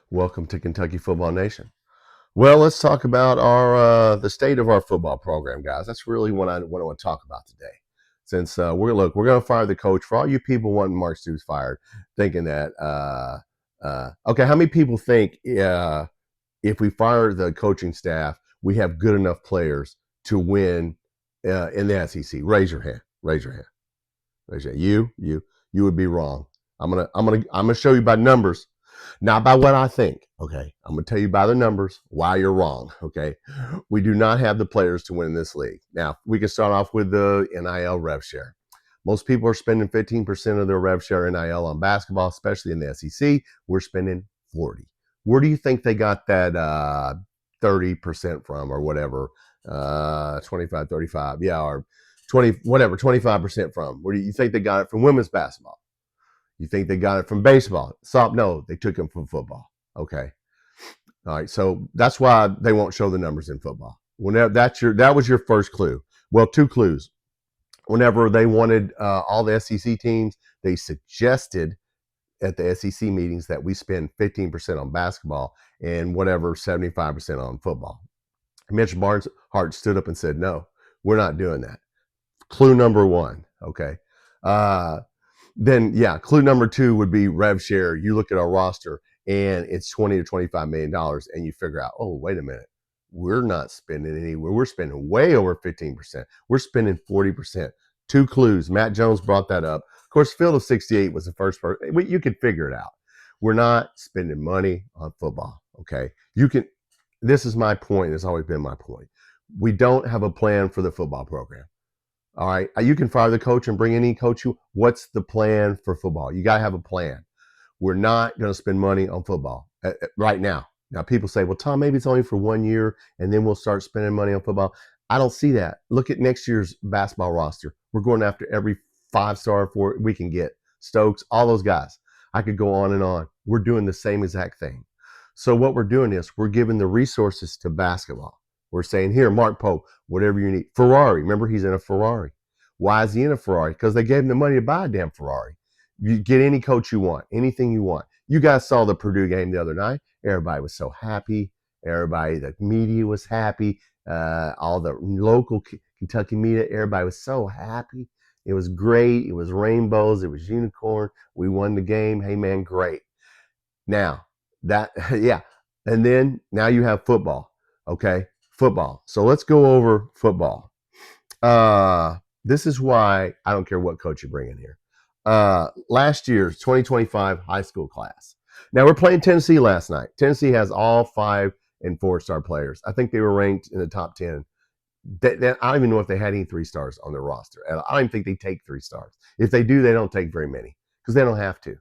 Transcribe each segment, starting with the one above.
Welcome to Kentucky Football Nation. Well, let's talk about our the state of our football program, guys. That's really what I want to talk about today. Since we're going to fire the coach. For all you people wanting Mark Stoops fired, thinking that okay, how many people think if we fire the coaching staff, we have good enough players to win in the SEC? Raise your hand. Raise your hand. Raise your hand. You would be wrong. I'm gonna show you by numbers. Not by what I think, okay? I'm going to tell you by the numbers why you're wrong, okay? We do not have the players to win this league. Now, we can start off with the NIL rev share. Most people are spending 15% of their rev share NIL on basketball, especially in the SEC. We're spending 40. Where do you think they got that 30% from or whatever, 25, 35, yeah, or 20, whatever, 25% from? Where do you think they got it from women's basketball? You think they got it from baseball? No, they took them from football. Okay. All right. So that's why they won't show the numbers in football. Whenever that was your first clue. Well, two clues. Whenever they wanted all the SEC teams, they suggested at the SEC meetings that we spend 15% on basketball and whatever 75% on football. Mitch Barnhart stood up and said, "No, we're not doing that." Clue number one. Okay. Then, yeah, clue number two would be rev share. You look at our roster and it's $20 to $25 million, and you figure out, oh, wait a minute, we're not spending anywhere. We're spending way over 15%. We're spending 40%. Two clues. Matt Jones brought that up. Of course, Field of 68 was the first person. You could figure it out. We're not spending money on football. Okay, you can. This is my point. It's always been my point. We don't have a plan for the football program. All right. You can fire the coach and bring any coach you. What's the plan for football? You got to have a plan. We're not going to spend money on football right now. Now, people say, well, Tom, maybe it's only for 1 year and then we'll start spending money on football. I don't see that. Look at next year's basketball roster. We're going after every 5-star we can get. Stokes, all those guys. I could go on and on. We're doing the same exact thing. So what we're doing is we're giving the resources to basketball. We're saying, here, Mark Pope, whatever you need. Ferrari, remember, he's in a Ferrari. Why is he in a Ferrari? Because they gave him the money to buy a damn Ferrari. You get any coach you want, anything you want. You guys saw the Purdue game the other night. Everybody was so happy. Everybody, the media was happy. All the local Kentucky media, everybody was so happy. It was great. It was rainbows. It was unicorn. We won the game. Hey, man, great. Now, yeah. And then now you have football. Okay, football. So let's go over football. This is why I don't care what coach you bring in here. Last year's 2025 high school class. Now we're playing Tennessee last night. Tennessee has all 5 and 4-star players. I think they were ranked in the top 10. I don't even know if they had any 3 stars on their roster. I don't even think they take 3 stars. If they do, they don't take very many because they don't have to.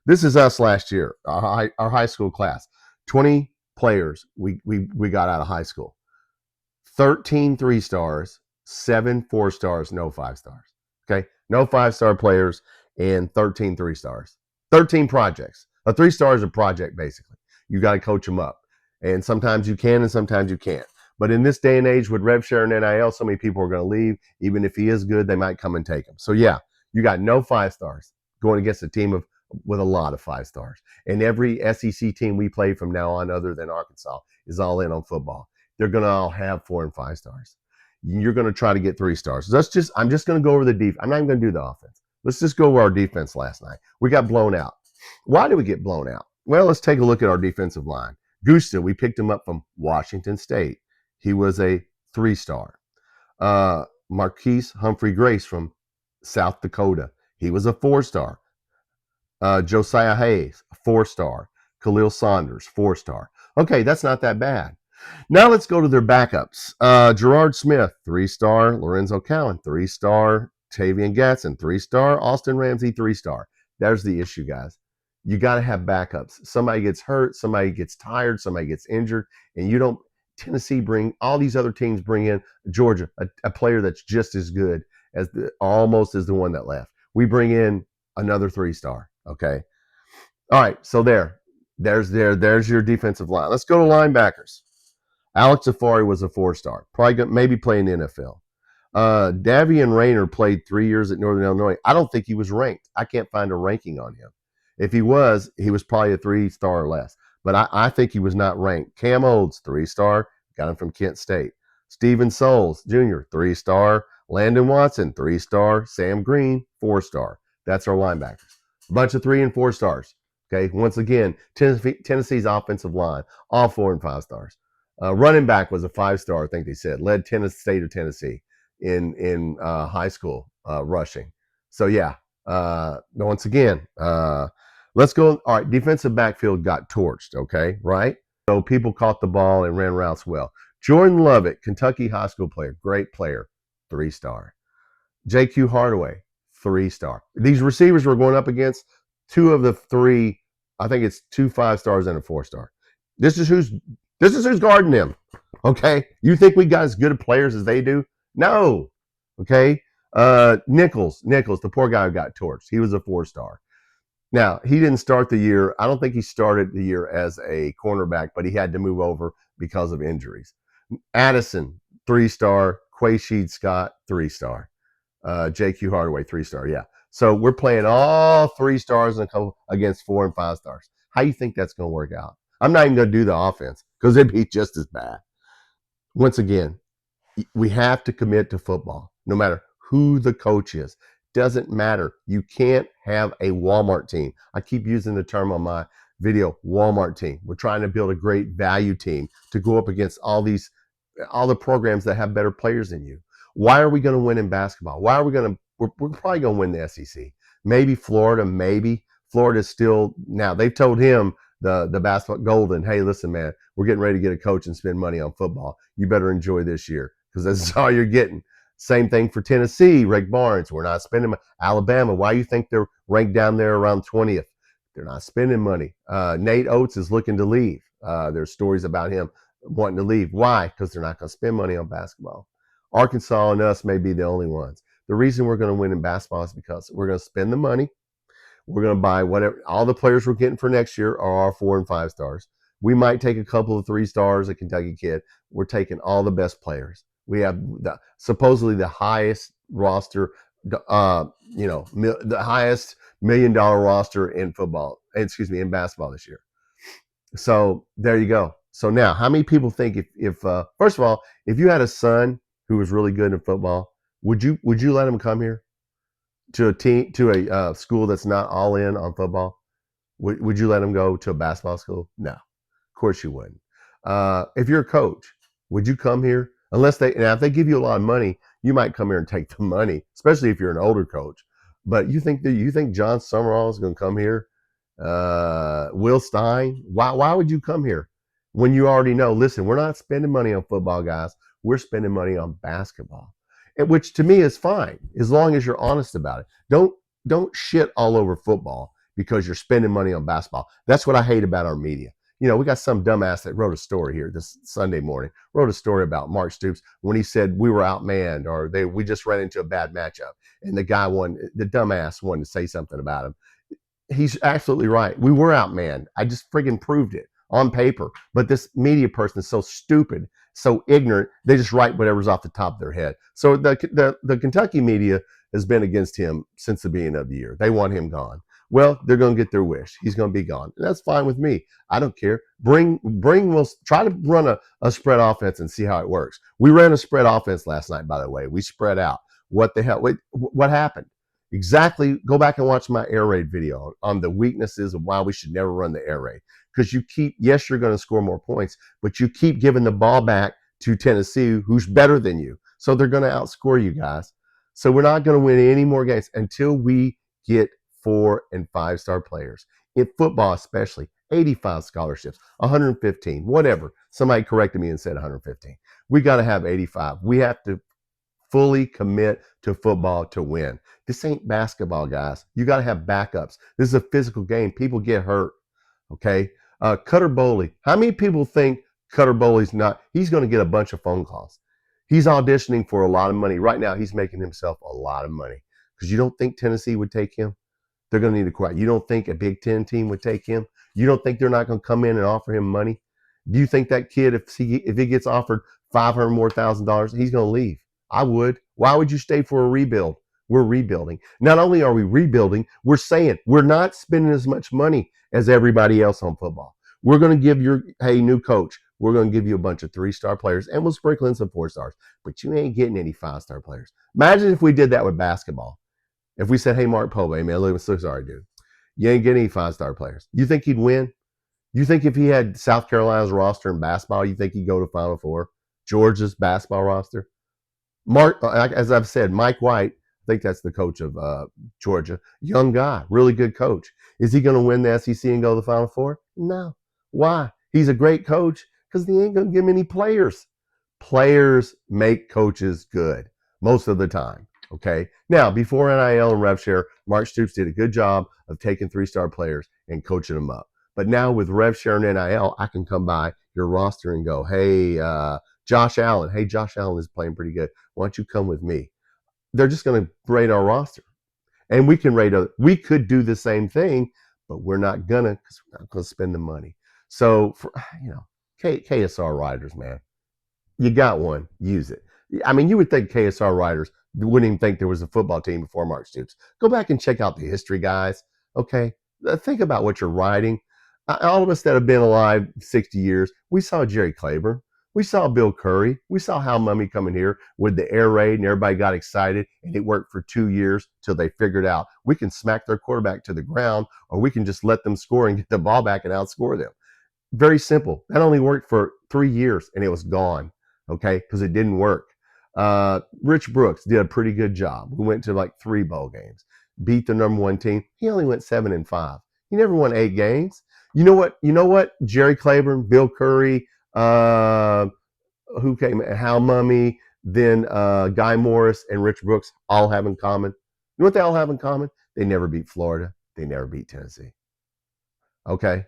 This is us last year, our high school class. 20 players we got out of high school. 13 3-stars, 7 4-stars, no 5-stars. Okay, no 5-star players and 13 3-stars. 13 projects. A 3-star is a project, basically. You got to coach them up. And sometimes you can and sometimes you can't. But in this day and age with rev share and NIL, so many people are going to leave. Even if he is good, they might come and take him. So, yeah, you got no 5-stars going against a team with a lot of 5-stars. And every SEC team we play from now on, other than Arkansas, is all in on football. They're going to all have 4 and 5 stars. You're going to try to get 3 stars. I'm just going to go over the defense. I'm not even going to do the offense. Let's just go over our defense last night. We got blown out. Why did we get blown out? Well, let's take a look at our defensive line. Gusta, we picked him up from Washington State. He was a 3-star. Marquise Humphrey Grace from South Dakota. He was a 4-star. Josiah Hayes, 4-star. Khalil Saunders, 4-star. Okay, that's not that bad. Now let's go to their backups. Gerard Smith, 3-star. Lorenzo Cowan, 3-star. Tavian Gatson, 3-star. Austin Ramsey, 3-star. There's the issue, guys. You got to have backups. Somebody gets hurt, somebody gets tired, somebody gets injured, and you don't. Tennessee all these other teams bring in Georgia, a player that's just as good as almost as the one that left. We bring in another 3-star. Okay. All right. So there's your defensive line. Let's go to linebackers. Alex Safari was a 4-star. Probably maybe play in the NFL. Davian Rayner played 3 years at Northern Illinois. I don't think he was ranked. I can't find a ranking on him. If he was probably a 3-star or less. but I think he was not ranked. Cam Olds, 3-star, got him from Kent State. Steven Souls Jr., 3-star. Landon Watson, 3-star. Sam Green, 4-star. That's our linebackers. A bunch of 3 and 4 stars. Okay, once again, Tennessee's offensive line, all 4 and 5 stars. Running back was a 5-star, I think they said. Led State of Tennessee in high school rushing. So yeah, once again, let's go. All right, defensive backfield got torched. Okay, right? So people caught the ball and ran routes well. Jordan Lovett, Kentucky high school player, great player, 3-star. J.Q. Hardaway, 3-star. These receivers we're going up against, 2 of the 3, I think it's 2 5-stars and a 4-star. This is who's guarding them. Okay, you think we got as good of players as they do? No. Okay, Nichols, the poor guy who got torched. He was a 4-star. Now, he didn't start the year. I don't think he started the year as a cornerback, but he had to move over because of injuries. Addison, 3-star. Quaysheed Scott, 3-star. J.Q. Hardaway, 3-star. Yeah. So we're playing all 3 stars and a couple against 4 and 5 stars. How do you think that's going to work out? I'm not even going to do the offense because it'd be just as bad. Once again, we have to commit to football, no matter who the coach is. Doesn't matter. You can't have a Walmart team. I keep using the term on my video, Walmart team. We're trying to build a great value team to go up against all the programs that have better players than you. Why are we going to win in basketball? Why are we going to? We're probably going to win the SEC. Maybe Florida. Maybe Florida's still now. They've told him the basketball Golden, hey, listen, man, we're getting ready to get a coach and spend money on football. You better enjoy this year because that's all you're getting. Same thing for Tennessee, Rick Barnes. We're not spending money. Alabama, why do you think they're ranked down there around 20th? They're not spending money. Nate Oates is looking to leave. There's stories about him wanting to leave. Why? Because they're not going to spend money on basketball. Arkansas and us may be the only ones. The reason we're going to win in basketball is because we're going to spend the money. We're going to buy whatever. All the players we're getting for next year are our 4 and 5 stars. We might take a couple of 3 stars, a Kentucky kid. We're taking all the best players. We have supposedly the highest roster, the highest $1 million roster in football. In basketball this year. So there you go. So now, how many people think if first of all, if you had a son who was really good in football, would you let him come here to a school that's not all in on football? Would you let him go to a basketball school? No, of course you wouldn't. If you're a coach, would you come here? If they give you a lot of money, you might come here and take the money, especially if you're an older coach. But you think John Summerall is going to come here? Will Stein? Why would you come here when you already know? Listen, we're not spending money on football, guys. We're spending money on basketball, which to me is fine as long as you're honest about it. Don't shit all over football because you're spending money on basketball. That's what I hate about our media. You know, we got some dumbass that wrote a story here this Sunday morning, wrote a story about Mark Stoops when he said we were outmanned or we just ran into a bad matchup. And the dumbass wanted to say something about him. He's absolutely right. We were outmanned. I just friggin' proved it on paper. But this media person is so stupid, so ignorant, they just write whatever's off the top of their head. So the Kentucky media has been against him since the beginning of the year. They want him gone. Well, they're going to get their wish. He's going to be gone. And that's fine with me. I don't care. We'll try to run a spread offense and see how it works. We ran a spread offense last night, by the way. We spread out. What the hell? Wait, what happened? Exactly. Go back and watch my air raid video on the weaknesses of why we should never run the air raid. Because yes, you're going to score more points, but you keep giving the ball back to Tennessee, who's better than you. So they're going to outscore you guys. So we're not going to win any more games until we get 4 and 5 star players. In football especially, 85 scholarships, 115, whatever. Somebody corrected me and said 115. We got to have 85. We have to fully commit to football to win. This ain't basketball, guys. You got to have backups. This is a physical game. People get hurt, okay? Cutter Boley. How many people think Cutter Boley's not? He's going to get a bunch of phone calls. He's auditioning for a lot of money. Right now, he's making himself a lot of money because you don't think Tennessee would take him? They're going to need a quarterback. You don't think a Big Ten team would take him? You don't think they're not going to come in and offer him money? Do you think that kid, if he gets offered $500,000 more, he's going to leave? I would. Why would you stay for a rebuild? We're rebuilding. Not only are we rebuilding, we're saying we're not spending as much money as everybody else on football. We're going to give hey, new coach, we're going to give you a bunch of 3-star players and we'll sprinkle in some 4-stars, but you ain't getting any 5-star players. Imagine if we did that with basketball. If we said, hey, Mark Pobe, man, look, I'm so sorry, dude. You ain't getting any 5-star players. You think he'd win? You think if he had South Carolina's roster in basketball, you think he'd go to Final Four? Georgia's basketball roster? Mark, as I've said, Mike White, I think that's the coach of Georgia. Young guy, really good coach. Is he going to win the SEC and go to the Final Four? No. Why? He's a great coach because he ain't going to give him any players. Players make coaches good most of the time. Okay. Now, before NIL and rev share, Mark Stoops did a good job of taking 3-star players and coaching them up. But now with rev share and NIL, I can come by your roster and go, hey, Josh Allen. Hey, Josh Allen is playing pretty good. Why don't you come with me? They're just going to rate our roster. And we can rate we could do the same thing, but we're not gonna because we're not gonna spend the money. So for KSR riders, man, you got one, use it. I mean, you would think KSR riders wouldn't even think there was a football team before Mark Stoops. Go back and check out the history, guys. Okay, think about what you're riding. All of us that have been alive 60 years, we saw Jerry Claiborne. We saw Bill Curry. We saw Hal Mummy coming here with the air raid and everybody got excited and it worked for 2 years till they figured out we can smack their quarterback to the ground or we can just let them score and get the ball back and outscore them. Very simple. That only worked for 3 years and it was gone, okay, because it didn't work. Rich Brooks did a pretty good job. We went to like 3 bowl games, beat the number 1 team. He only went 7-5. He never won 8 games. You know what? Jerry Claiborne, Bill Curry, who came, Hal Mummy, then Guy Morris and Rich Brooks all have in common. You know what they all have in common? They never beat Florida. They never beat Tennessee. Okay.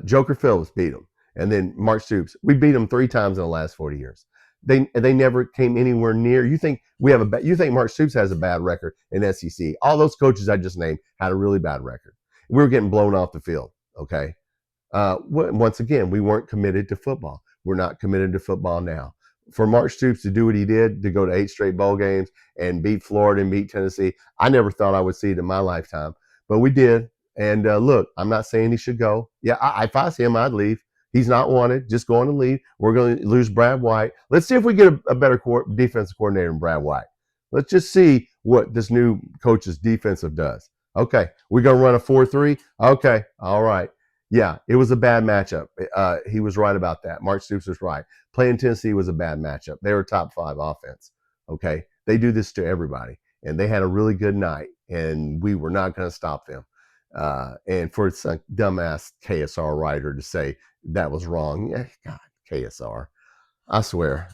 Joker Phillips beat them. And then Mark Stoops, we beat them 3 times in the last 40 years. They never came anywhere near. You think Mark Stoops has a bad record in SEC? All those coaches I just named had a really bad record. We were getting blown off the field. Okay. Once again, we weren't committed to football. We're not committed to football now. For Mark Stoops to do what he did, to go to 8 straight bowl games and beat Florida and beat Tennessee, I never thought I would see it in my lifetime, but we did. And look, I'm not saying he should go. Yeah, if I see him, I'd leave. He's not wanted. Just going to leave. We're going to lose Brad White. Let's see if we get a better defensive coordinator than Brad White. Let's just see what this new coach's defensive does. Okay, we're going to run a 4-3. Okay, all right. Yeah, it was a bad matchup. He was right about that. Mark Stoops was right. Playing Tennessee was a bad matchup. They were top 5 offense. Okay, they do this to everybody. And they had a really good night, and we were not going to stop them. And for some dumbass KSR writer to say that was wrong, God, KSR, I swear,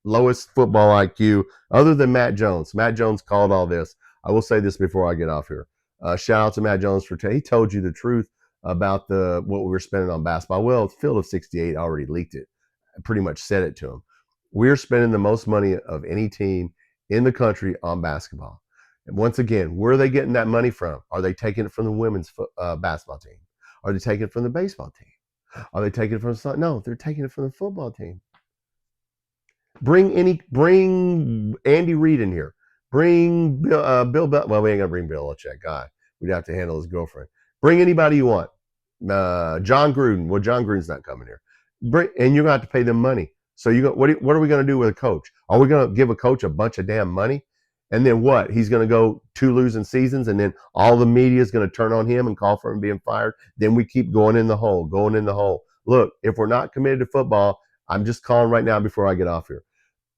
lowest football IQ other than Matt Jones. Matt Jones called all this. I will say this before I get off here. Shout out to Matt Jones he told you the truth about what we were spending on basketball. Well, Field of 68 already leaked it. I pretty much said it to him. We're spending the most money of any team in the country on basketball. And once again, where are they getting that money from? Are they taking it from the women's basketball team? Are they taking it from the baseball team? Are they taking it from no, they're taking it from the football team. Bring Andy Reid in here. Bring Bill well, we ain't gonna bring Bill Belichick. God, we'd have to handle his girlfriend. Bring anybody you want. John Gruden. Well, John Gruden's not coming here. And you're gonna have to pay them money. So what are we gonna do with a coach? Are we gonna give a coach a bunch of damn money? And then what? He's gonna go 2 losing seasons, and then all the media is gonna turn on him and call for him being fired. Then we keep going in the hole. Look, if we're not committed to football, I'm just calling right now before I get off here.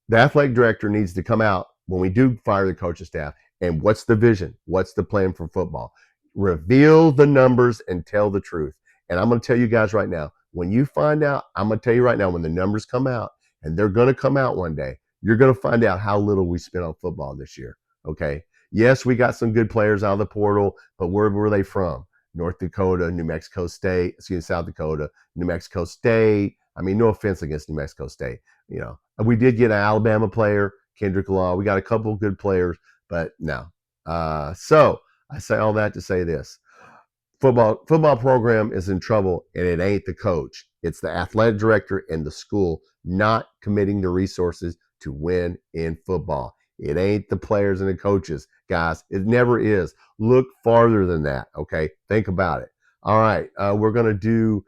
The athletic director needs to come out when we do fire the coaching staff. And what's the vision? What's the plan for football? Reveal the numbers and tell the truth. And I'm going to tell you guys right now, when you find out, I'm going to tell you right now, when the numbers come out, and they're going to come out one day, you're going to find out how little we spent on football this year. Okay. Yes, we got some good players out of the portal, but where were they from? North Dakota, New Mexico State, South Dakota, New Mexico State. I mean, no offense against New Mexico State. We did get an Alabama player, Kendrick Law. We got a couple of good players, but no. So I say all that to say this. Football program is in trouble, and it ain't the coach. It's the athletic director and the school not committing the resources to win in football. It ain't the players and the coaches, guys. It never is. Look farther than that, okay? Think about it. All right, we're going to do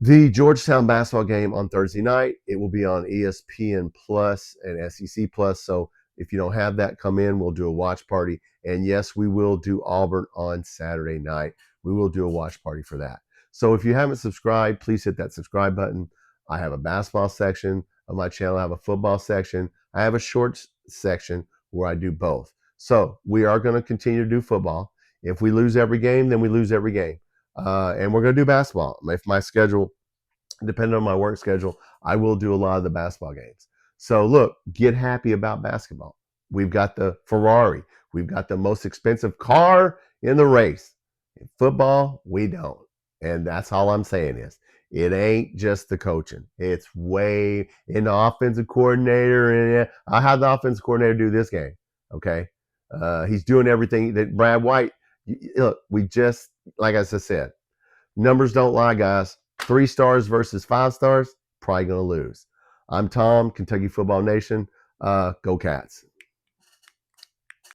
the Georgetown basketball game on Thursday night. It will be on ESPN Plus and SEC Plus. So if you don't have that, come in. We'll do a watch party. And yes, we will do Auburn on Saturday night. We will do a watch party for that. So if you haven't subscribed, please hit that subscribe button. I have a basketball section of my channel. I have a football section. I have a shorts section where I do both. So we are going to continue to do football. If we lose every game, then we lose every game. And we're going to do basketball. If my schedule, depending on my work schedule, I will do a lot of the basketball games. So look, get happy about basketball. We've got the Ferrari. We've got the most expensive car in the race. In football, we don't. And that's all I'm saying is it ain't just the coaching. It's way in the offensive coordinator. And I had the offensive coordinator do this game. Okay. He's doing everything that Brad White. Look, we just, like I just said, numbers don't lie, guys. 3 stars versus 5 stars, probably going to lose. I'm Tom, Kentucky Football Nation. Go Cats.